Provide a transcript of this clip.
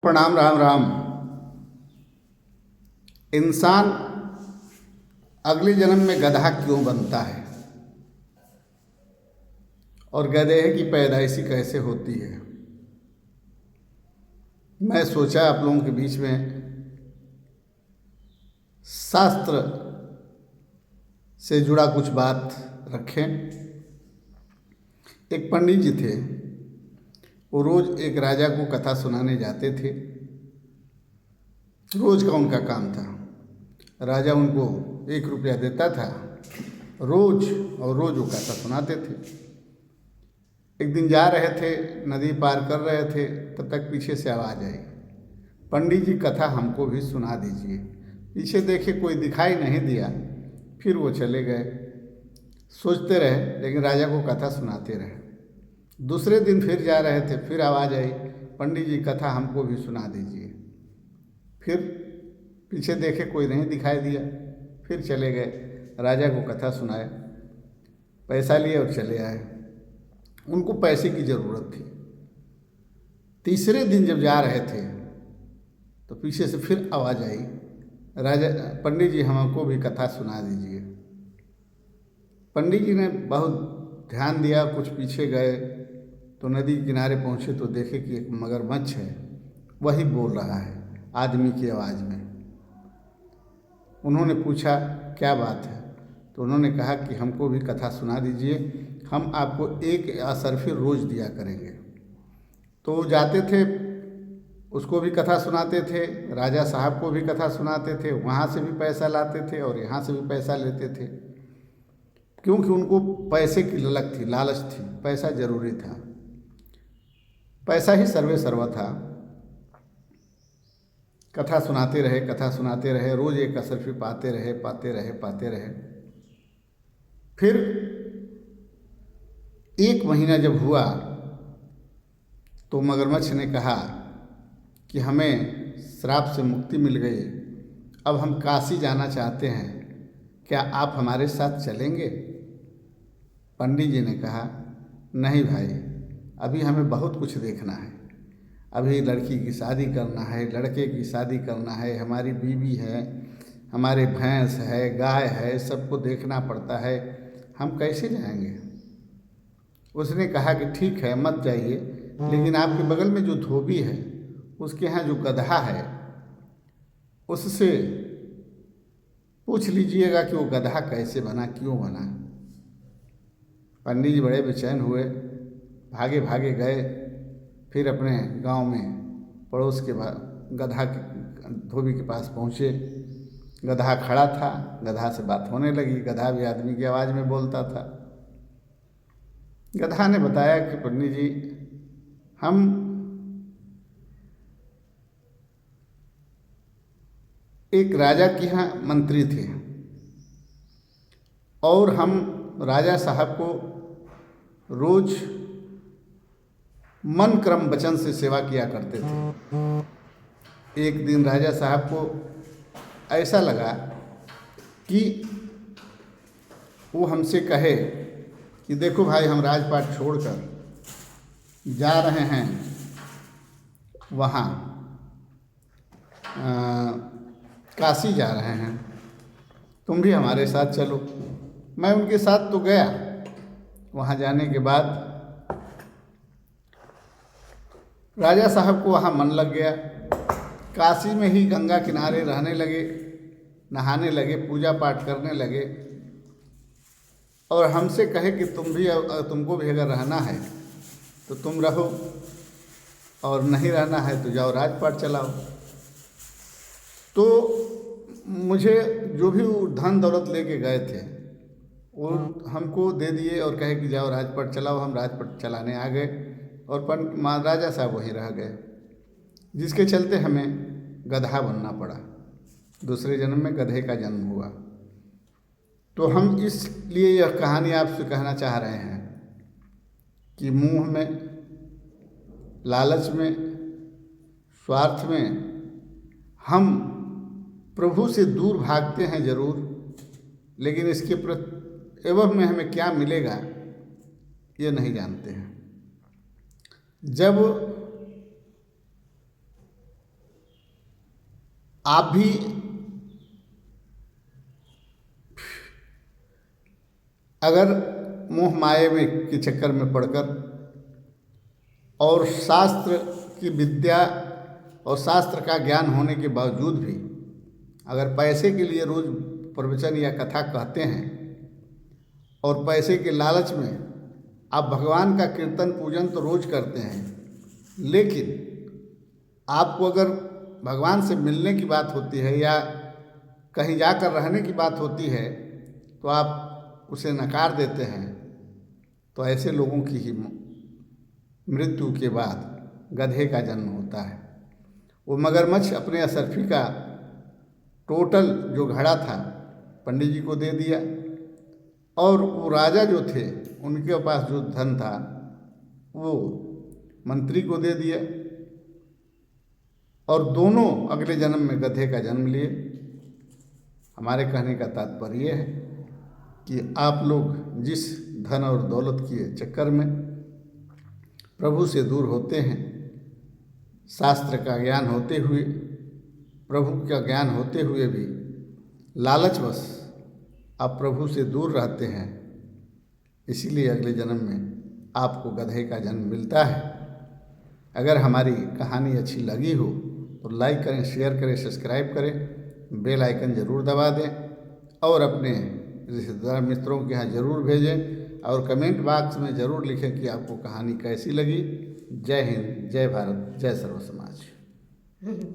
प्रणाम। राम राम। इंसान अगले जन्म में गधा क्यों बनता है और गधे की पैदाइशी कैसे होती है? मैं सोचा आप लोगों के बीच में शास्त्र से जुड़ा कुछ बात रखें। एक पंडित जी थे, वो रोज एक राजा को कथा सुनाने जाते थे। रोज का उनका काम था। राजा उनको 1 रुपया देता था रोज, और रोज वो कथा सुनाते थे। एक दिन जा रहे थे, नदी पार कर रहे थे, तब तक पीछे से आवाज़ आई, पंडित जी कथा हमको भी सुना दीजिए। पीछे देखे, कोई दिखाई नहीं दिया। फिर वो चले गए। सोचते रहे, लेकिन राजा को कथा सुनाते रहे। दूसरे दिन फिर जा रहे थे, फिर आवाज़ आई, पंडित जी कथा हमको भी सुना दीजिए। फिर पीछे देखे, कोई नहीं दिखाई दिया। फिर चले गए, राजा को कथा सुनाए, पैसा लिए और चले आए। उनको पैसे की ज़रूरत थी। तीसरे दिन जब जा रहे थे तो पीछे से फिर आवाज़ आई, राजा पंडित जी हमको भी कथा सुना दीजिए। पंडित जी ने बहुत ध्यान दिया, कुछ पीछे गए तो नदी किनारे पहुँचे तो देखे कि एक मगरमच्छ है, वही बोल रहा है आदमी की आवाज़ में। उन्होंने पूछा क्या बात है, तो उन्होंने कहा कि हमको भी कथा सुना दीजिए, हम आपको 1 असरफी रोज़ दिया करेंगे। तो जाते थे, उसको भी कथा सुनाते थे, राजा साहब को भी कथा सुनाते थे, वहाँ से भी पैसा लाते थे और यहाँ से भी पैसा लेते थे, क्योंकि उनको पैसे की ललक थी, लालच थी, पैसा जरूरी था। पैसा ही सर्वे सर्वा था। कथा सुनाते रहे, कथा सुनाते रहे, रोज़ 1 असरफी पाते रहे, पाते रहे, पाते रहे। फिर 1 महीना जब हुआ तो मगरमच्छ ने कहा कि हमें श्राप से मुक्ति मिल गई, अब हम काशी जाना चाहते हैं, क्या आप हमारे साथ चलेंगे? पंडित जी ने कहा नहीं भाई, अभी हमें बहुत कुछ देखना है। अभी लड़की की शादी करना है, लड़के की शादी करना है, हमारी बीवी है, हमारे भैंस है, गाय है, सबको देखना पड़ता है, हम कैसे जाएंगे? उसने कहा कि ठीक है, मत जाइए, लेकिन आपके बगल में जो धोबी है, उसके यहाँ जो गधा है, उससे पूछ लीजिएगा कि वो गधा कैसे बना, क्यों बना। पंडित जी बड़े बेचैन हुए, भागे भागे गए। फिर अपने गांव में पड़ोस के गधा के धोबी के पास पहुँचे। गधा खड़ा था, गधा से बात होने लगी। गधा भी आदमी की आवाज़ में बोलता था। गधा ने बताया कि पंडित जी, हम एक राजा के यहाँ मंत्री थे और हम राजा साहब को रोज मन क्रम वचन से सेवा किया करते थे। एक दिन राजा साहब को ऐसा लगा कि वो हमसे कहे कि देखो भाई, हम राजपाट छोड़कर जा रहे हैं वहाँ, काशी जा रहे हैं, तुम भी हमारे साथ चलो। मैं उनके साथ तो गया। वहाँ जाने के बाद राजा साहब को वहाँ मन लग गया। काशी में ही गंगा किनारे रहने लगे, नहाने लगे, पूजा पाठ करने लगे, और हमसे कहे कि तुमको भी अगर रहना है तो तुम रहो, और नहीं रहना है तो जाओ राजपाट चलाओ। तो मुझे जो भी धन दौलत लेके गए थे वो हमको दे दिए और कहे कि जाओ राजपाट चलाओ। हम राजपाट चलाने आ गए और राजा साहब वहीं रह गए, जिसके चलते हमें गधा बनना पड़ा। दूसरे जन्म में गधे का जन्म हुआ। तो हम इसलिए यह कहानी आपसे कहना चाह रहे हैं कि मुंह में, लालच में, स्वार्थ में हम प्रभु से दूर भागते हैं जरूर, लेकिन इसके एवं में हमें क्या मिलेगा ये नहीं जानते हैं। जब आप भी अगर मोह माया में के चक्कर में पड़कर और शास्त्र की विद्या और शास्त्र का ज्ञान होने के बावजूद भी अगर पैसे के लिए रोज़ प्रवचन या कथा कहते हैं और पैसे के लालच में आप भगवान का कीर्तन पूजन तो रोज़ करते हैं, लेकिन आपको अगर भगवान से मिलने की बात होती है या कहीं जाकर रहने की बात होती है तो आप उसे नकार देते हैं, तो ऐसे लोगों की ही मृत्यु के बाद गधे का जन्म होता है। वो मगरमच्छ अपने असरफी का टोटल जो घड़ा था पंडित जी को दे दिया और वो राजा जो थे उनके पास जो धन था वो मंत्री को दे दिया और दोनों अगले जन्म में गधे का जन्म लिए। हमारे कहने का तात्पर्य है कि आप लोग जिस धन और दौलत के चक्कर में प्रभु से दूर होते हैं, शास्त्र का ज्ञान होते हुए, प्रभु का ज्ञान होते हुए भी लालचवश आप प्रभु से दूर रहते हैं, इसीलिए अगले जन्म में आपको गधे का जन्म मिलता है। अगर हमारी कहानी अच्छी लगी हो तो लाइक करें, शेयर करें, सब्सक्राइब करें, बेल आइकन ज़रूर दबा दें और अपने रिश्तेदार मित्रों के यहाँ ज़रूर भेजें और कमेंट बॉक्स में ज़रूर लिखें कि आपको कहानी कैसी लगी। जय हिंद, जय भारत, जय सर्व समाज।